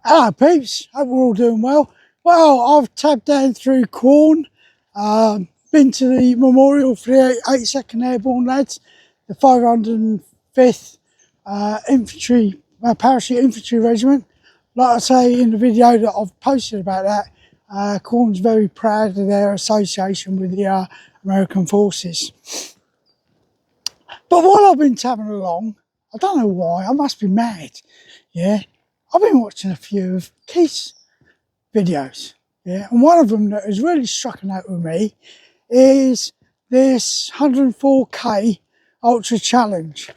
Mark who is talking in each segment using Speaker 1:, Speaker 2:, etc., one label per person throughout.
Speaker 1: Hello peeps, hope we're all doing well. Well, I've tabbed down through Quorn, been to the memorial for the 82nd Airborne lads, the 505th Infantry, Parachute Infantry Regiment. Like I say in the video that I've posted about that, Quorn's very proud of their association with the American Forces. But while I've been tabbing along, I don't know why, I must be mad, yeah, I've been watching a few of Keith's videos, yeah, and one of them that has really struck out with me is this 104k Ultra Challenge.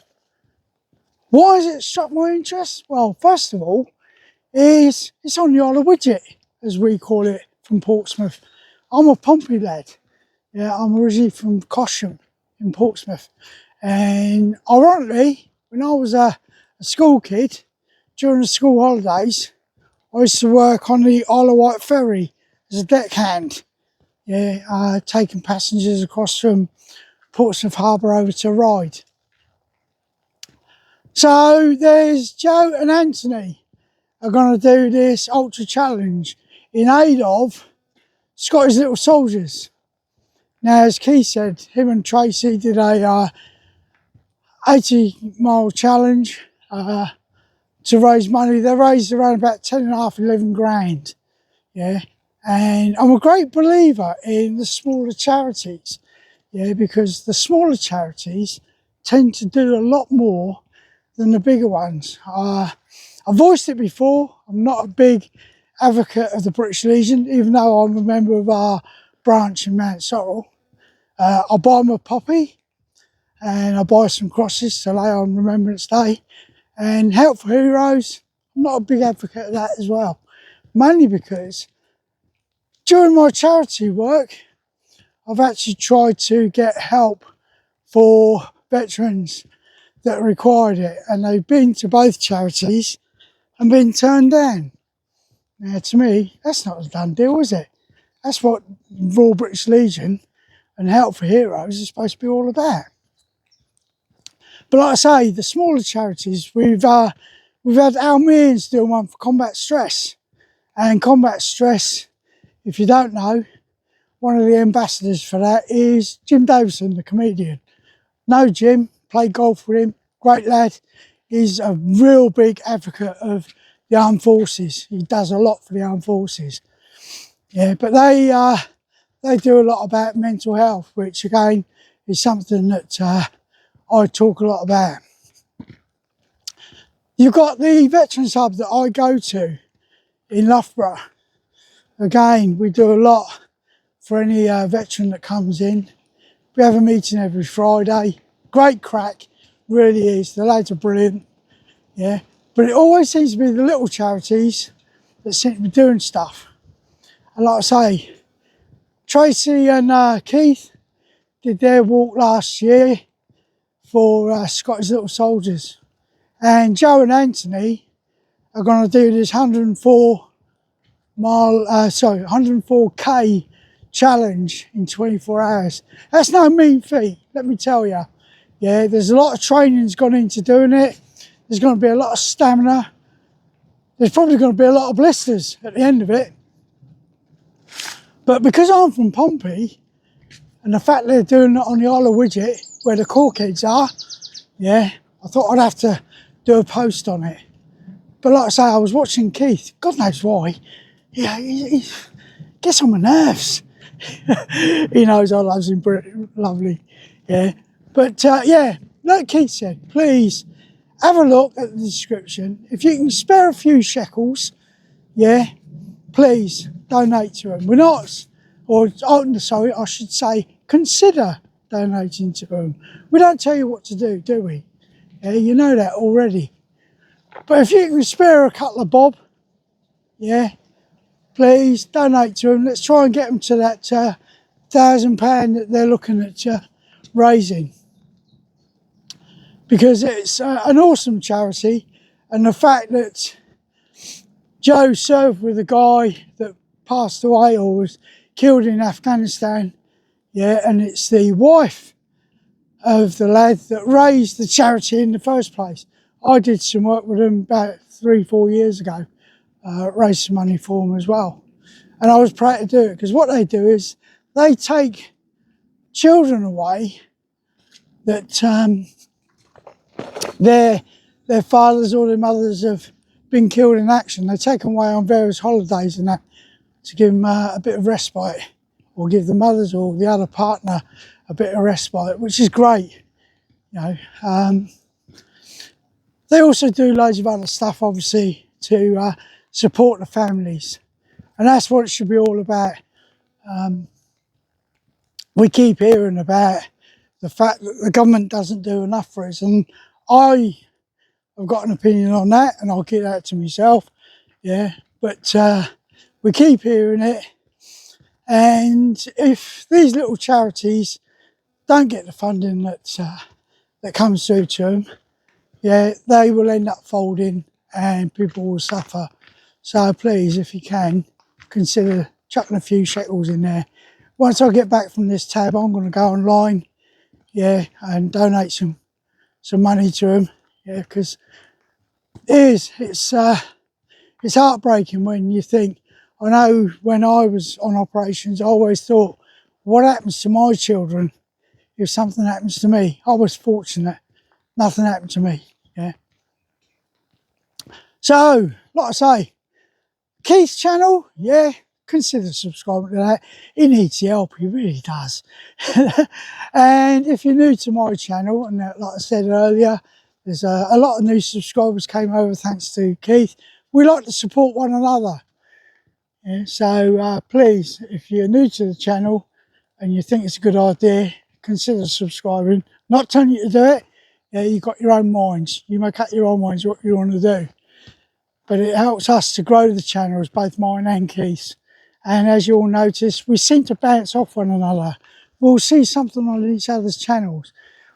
Speaker 1: Why has it struck my interest? Well, first of all, it's on the Isle of Widget, as we call it from Portsmouth. I'm a Pompey lad, yeah, I'm originally from Cosham in Portsmouth, and ironically, when I was a school kid, during the school holidays, I used to work on the Isle of Wight ferry as a deckhand, yeah, taking passengers across from Portsmouth Harbour over to Ryde. So there's Joe and Anthony are going to do this Ultra Challenge in aid of Scottish Little Soldiers. Now, as Keith said, him and Tracy did a 80-mile challenge to raise money. They raised around about 10.5, 11 grand, yeah. And I'm a great believer in the smaller charities, yeah, because the smaller charities tend to do a lot more than the bigger ones. I've voiced it before, I'm not a big advocate of the British Legion, even though I'm a member of our branch in Mount Sorrel. I buy them a poppy and I buy some crosses to lay on Remembrance Day. And Help for Heroes, I'm not a big advocate of that as well. Mainly because during my charity work, I've actually tried to get help for veterans that required it, and they've been to both charities and been turned down. Now, to me, that's not a done deal, is it? That's what Royal British Legion and Help for Heroes is supposed to be all about. But like I say, the smaller charities, we've had Al Mearns doing one for combat stress. And combat stress, if you don't know, one of the ambassadors for that is Jim Davison, the comedian. Know Jim, played golf with him, great lad. He's a real big advocate of the armed forces. He does a lot for the armed forces. Yeah, but they do a lot about mental health, which again is something that I talk a lot about. You've got the Veterans Hub that I go to in Loughborough. Again, we do a lot for any veteran that comes in. We have a meeting every Friday. Great crack, really is. The lads are brilliant, yeah. But it always seems to be the little charities that seem to be doing stuff. And like I say, Tracy and Keith did their walk last year for Scottish Little Soldiers. And Joe and Anthony are going to do this 104k challenge in 24 hours. That's no mean feat, let me tell you. Yeah, there's a lot of training's gone into doing it. There's going to be a lot of stamina. There's probably going to be a lot of blisters at the end of it. But because I'm from Pompey, and the fact they're doing it on the Isle of Widget, where the core kids are, yeah, I thought I'd have to do a post on it. But like I say, I was watching Keith, God knows why. Yeah, he gets on my nerves. He knows I love him, lovely, yeah. But yeah, like Keith said, please have a look at the description. If you can spare a few shekels, yeah, please donate to them. We're not, sorry, I should say, consider donating to them. We don't tell you what to do we? Yeah, you know that already. But if you can spare a couple of bob, yeah, please donate to them. Let's try and get them to that £1,000 that they're looking at raising. Because it's an awesome charity, and the fact that Joe served with a guy that passed away or was killed in Afghanistan, yeah, and it's the wife of the lad that raised the charity in the first place. I did some work with them about 3-4 years ago. raise some money for them as well. And I was proud to do it because what they do is they take children away that their fathers or their mothers have been killed in action. They take them away on various holidays and that to give them a bit of respite, or give the mothers or the other partner a bit of respite, which is great. You know, they also do loads of other stuff, obviously, to support the families, and that's what it should be all about. We keep hearing about the fact that the government doesn't do enough for us, and I have got an opinion on that, and I'll keep that to myself. Yeah, but we keep hearing it, and if these little charities don't get the funding that comes through to them, yeah, they will end up folding and people will suffer. So please, if you can, consider chucking a few shekels in there. Once I get back from this tab, I'm going to go online, yeah, and donate some money to them, yeah, because it's heartbreaking when you think. I know when I was on operations, I always thought, what happens to my children if something happens to me? I was fortunate, nothing happened to me, yeah. So, like I say, Keith's channel, yeah, consider subscribing to that. He needs the help, he really does. And if you're new to my channel, and like I said earlier, there's a lot of new subscribers came over thanks to Keith. We like to support one another. Yeah, so please, if you're new to the channel and you think it's a good idea, consider subscribing. Not telling you to do it. Yeah, you've got your own minds. You make up your own minds what you want to do. But it helps us to grow the channels, both mine and Keith's. And as you all notice, we seem to bounce off one another. We'll see something on each other's channels.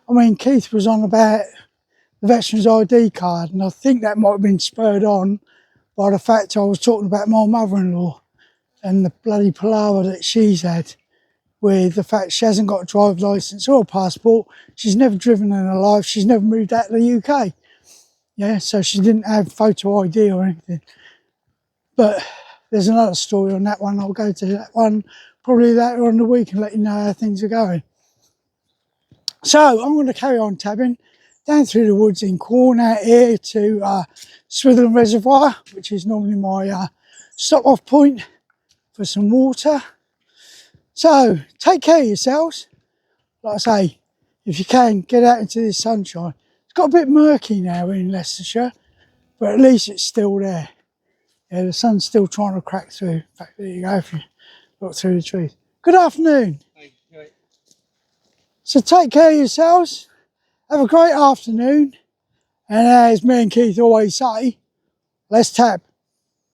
Speaker 1: I mean, Keith was on about the Veterans ID card, and I think that might have been spurred on by the fact I was talking about my mother-in-law and the bloody palaver that she's had with the fact she hasn't got a driver's licence or a passport. She's never driven in her life. She's never moved out of the UK. Yeah, so she didn't have photo ID or anything. But there's another story on that one. I'll go to that one probably later on in the week and let you know how things are going. So I'm going to carry on tabbing down through the woods in Quorn out here to Switherland Reservoir, which is normally my stop-off point for some water. So take care of yourselves. Like I say, if you can, get out into the sunshine. It's got a bit murky now in Leicestershire, but at least it's still there. Yeah, the sun's still trying to crack through. In fact, there you go, if you look through the trees. Good afternoon. So take care of yourselves. Have a great afternoon. And as me and Keith always say, let's tap.